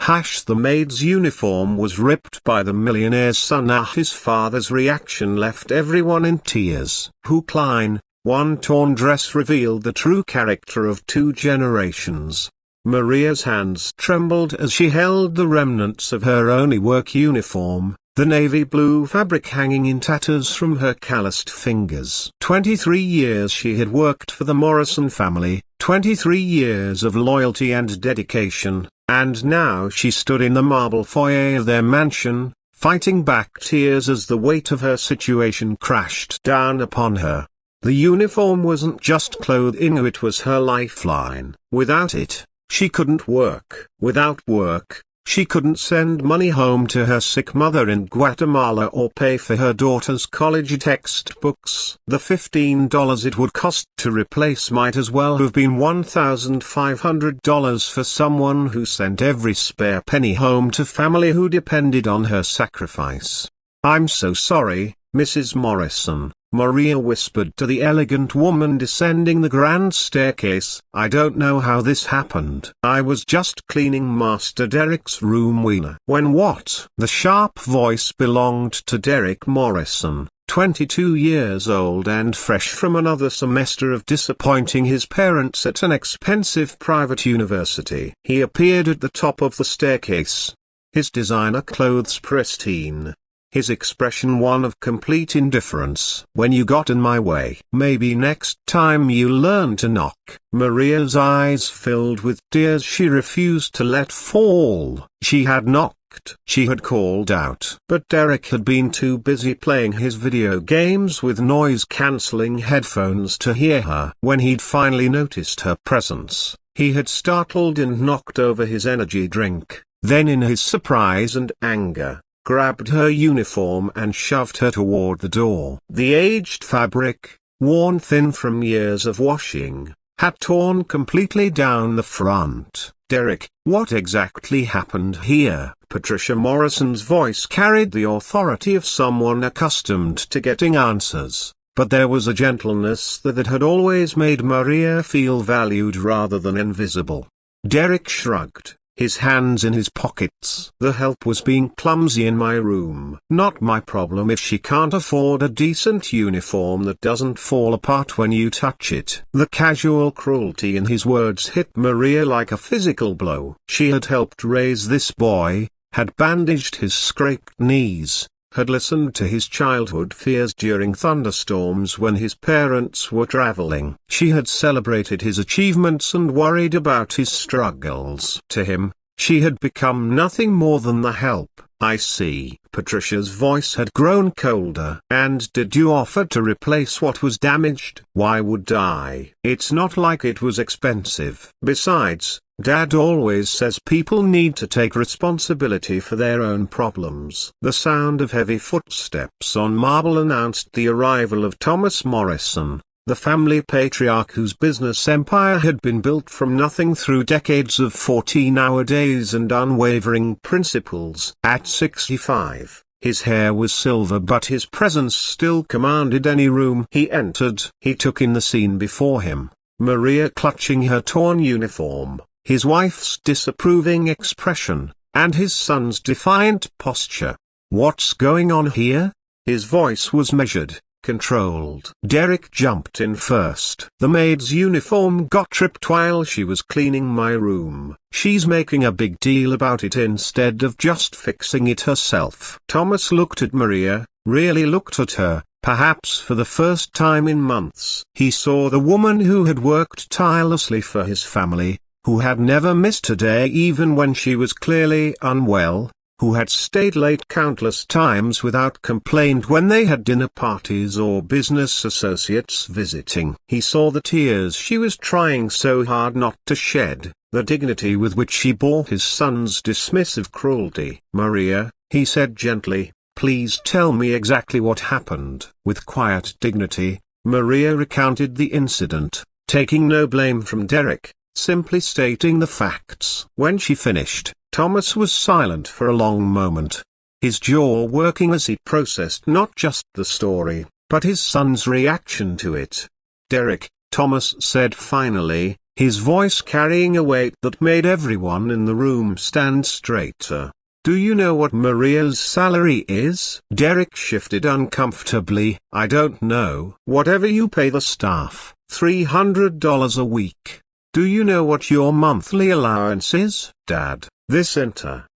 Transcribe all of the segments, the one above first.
The maid's uniform was ripped by the millionaire's son. His father's reaction left everyone in tears. Klein, one torn dress revealed the true character of two generations. Maria's hands trembled as she held the remnants of her only work uniform, the navy blue fabric hanging in tatters from her calloused fingers. 23 years she had worked for the Morrison family, 23 years of loyalty and dedication, and now she stood in the marble foyer of their mansion, fighting back tears as the weight of her situation crashed down upon her. The uniform wasn't just clothing, it was her lifeline. Without it, she couldn't work. Without work, she couldn't send money home to her sick mother in Guatemala or pay for her daughter's college textbooks. The $15 it would cost to replace might as well have been $1,500 for someone who sent every spare penny home to family who depended on her sacrifice. "I'm so sorry, Mrs. Morrison," Maria whispered to the elegant woman descending the grand staircase. "I don't know how this happened. I was just cleaning Master Derek's room when what?" The sharp voice belonged to Derek Morrison, 22 years old and fresh from another semester of disappointing his parents at an expensive private university. He appeared at the top of the staircase, his designer clothes pristine, his expression one of complete indifference. "When you got in my way. Maybe next time you learn to knock." Maria's eyes filled with tears she refused to let fall. She had knocked. She had called out. But Derek had been too busy playing his video games with noise-cancelling headphones to hear her. When he'd finally noticed her presence, he had startled and knocked over his energy drink. Then in his surprise and anger, grabbed her uniform and shoved her toward the door. The aged fabric, worn thin from years of washing, had torn completely down the front. "Derek, what exactly happened here?" Patricia Morrison's voice carried the authority of someone accustomed to getting answers, but there was a gentleness that had always made Maria feel valued rather than invisible. Derek shrugged, his hands in his pockets. "The help was being clumsy in my room. Not my problem if she can't afford a decent uniform that doesn't fall apart when you touch it." The casual cruelty in his words hit Maria like a physical blow. She had helped raise this boy, had bandaged his scraped knees, had listened to his childhood fears during thunderstorms when his parents were traveling. She had celebrated his achievements and worried about his struggles. To him, she had become nothing more than the help. "I see." Patricia's voice had grown colder. "And did you offer to replace what was damaged?" "Why would I? It's not like it was expensive. Besides, Dad always says people need to take responsibility for their own problems." The sound of heavy footsteps on marble announced the arrival of Thomas Morrison, the family patriarch whose business empire had been built from nothing through decades of 14-hour days and unwavering principles. At 65, his hair was silver, but his presence still commanded any room he entered. He took in the scene before him, Maria clutching her torn uniform, his wife's disapproving expression, and his son's defiant posture. "What's going on here?" His voice was measured, controlled. "Derek jumped in first. The maid's uniform got ripped while she was cleaning my room. She's making a big deal about it instead of just fixing it herself." Thomas looked at Maria, really looked at her, perhaps for the first time in months. He saw the woman who had worked tirelessly for his family, who had never missed a day even when she was clearly unwell, who had stayed late countless times without complaint when they had dinner parties or business associates visiting. He saw the tears she was trying so hard not to shed, the dignity with which she bore his son's dismissive cruelty. "Maria," he said gently, "please tell me exactly what happened." With quiet dignity, Maria recounted the incident, taking no blame from Derek, simply stating the facts. When she finished, Thomas was silent for a long moment, his jaw working as he processed not just the story, but his son's reaction to it. "Derek," Thomas said finally, his voice carrying a weight that made everyone in the room stand straighter. "Do you know what Maria's salary is?" Derek shifted uncomfortably. "I don't know." "Whatever you pay the staff, $300 a week." "Do you know what your monthly allowance is?" "Dad, this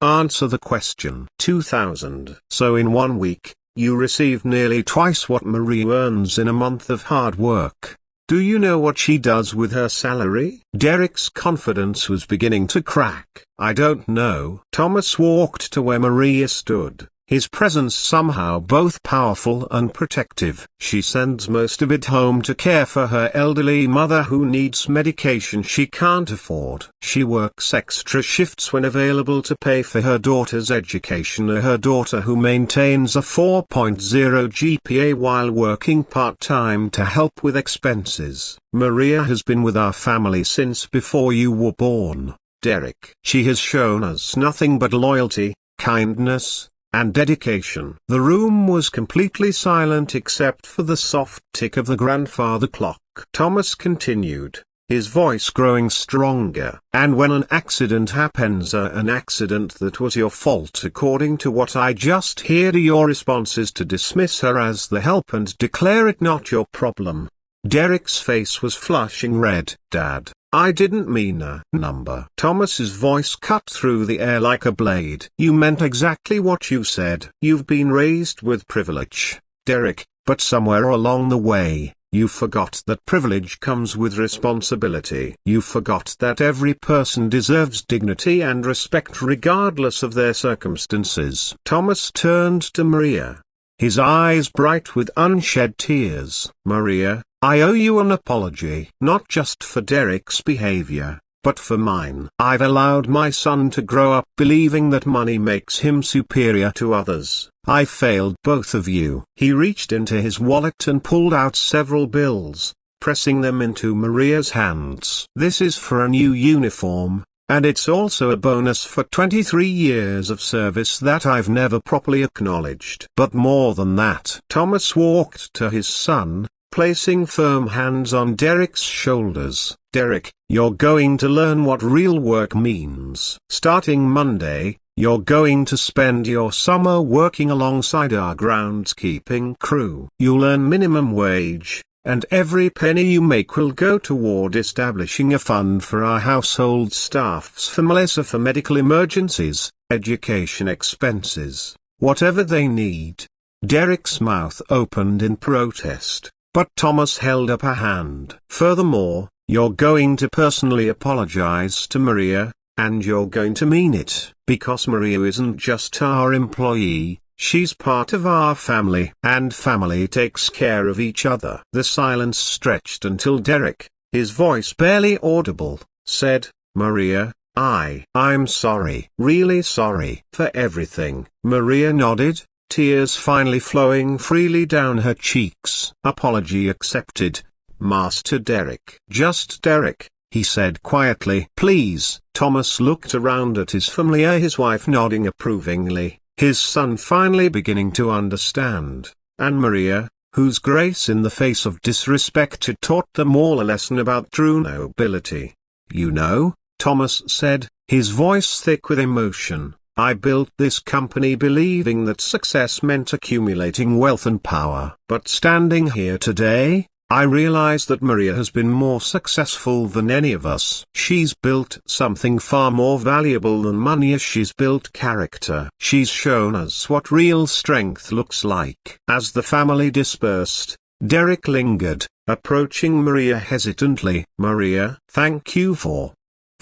answer the question." $2,000. "So in 1 week, you receive nearly twice what Maria earns in a month of hard work. Do you know what she does with her salary?" Derek's confidence was beginning to crack. "I don't know." Thomas walked to where Maria stood, his presence somehow both powerful and protective. "She sends most of it home to care for her elderly mother who needs medication she can't afford. She works extra shifts when available to pay for her daughter's education, her daughter who maintains a 4.0 GPA while working part-time to help with expenses. Maria has been with our family since before you were born, Derek. She has shown us nothing but loyalty, kindness, and dedication." The room was completely silent except for the soft tick of the grandfather clock. Thomas continued, his voice growing stronger. "And when an accident happens, an accident that was your fault according to what I just heard, your response is to dismiss her as the help and declare it not your problem." Derek's face was flushing red. "Dad, I didn't mean a number." Thomas's voice cut through the air like a blade. "You meant exactly what you said. You've been raised with privilege, Derek, but somewhere along the way, you forgot that privilege comes with responsibility. You forgot that every person deserves dignity and respect regardless of their circumstances." Thomas turned to Maria, his eyes bright with unshed tears. "Maria, I owe you an apology. Not just for Derek's behavior, but for mine. I've allowed my son to grow up believing that money makes him superior to others. I failed both of you." He reached into his wallet and pulled out several bills, pressing them into Maria's hands. "This is for a new uniform, and it's also a bonus for 23 years of service that I've never properly acknowledged. But more than that." Thomas walked to his son, placing firm hands on Derek's shoulders. "Derek, you're going to learn what real work means. Starting Monday, you're going to spend your summer working alongside our groundskeeping crew. You'll earn minimum wage, and every penny you make will go toward establishing a fund for our household staff's families for medical emergencies, education expenses, whatever they need." Derek's mouth opened in protest, but Thomas held up a hand. "Furthermore, you're going to personally apologize to Maria, and you're going to mean it, because Maria isn't just our employee, she's part of our family. And family takes care of each other." The silence stretched until Derek, his voice barely audible, said, "Maria, I'm sorry. Really sorry for everything." Maria nodded, tears finally flowing freely down her cheeks. "Apology accepted, Master Derek." "Just Derek," he said quietly. "Please." Thomas looked around at his family, his wife nodding approvingly, his son finally beginning to understand, and Maria, whose grace in the face of disrespect had taught them all a lesson about true nobility. "You know," Thomas said, his voice thick with emotion, "I built this company believing that success meant accumulating wealth and power. But standing here today, I realize that Maria has been more successful than any of us. She's built something far more valuable than money. She's built character. She's shown us what real strength looks like." As the family dispersed, Derek lingered, approaching Maria hesitantly. "Maria, thank you for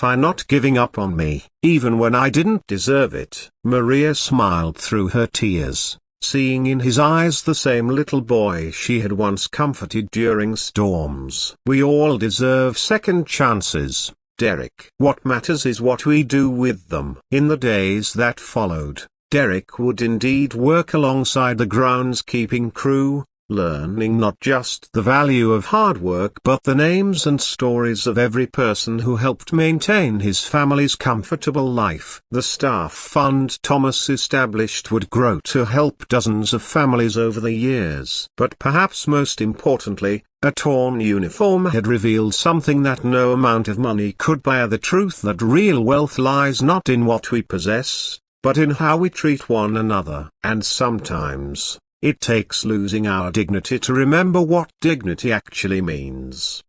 not giving up on me, even when I didn't deserve it." Maria smiled through her tears, seeing in his eyes the same little boy she had once comforted during storms. "We all deserve second chances, Derek. What matters is what we do with them." In the days that followed, Derek would indeed work alongside the groundskeeping crew, learning not just the value of hard work but the names and stories of every person who helped maintain his family's comfortable life. The staff fund Thomas established would grow to help dozens of families over the years. But perhaps most importantly, A torn uniform had revealed something that no amount of money could buy: the truth that real wealth lies not in what we possess, but in how we treat one another. And sometimes, it takes losing our dignity to remember what dignity actually means.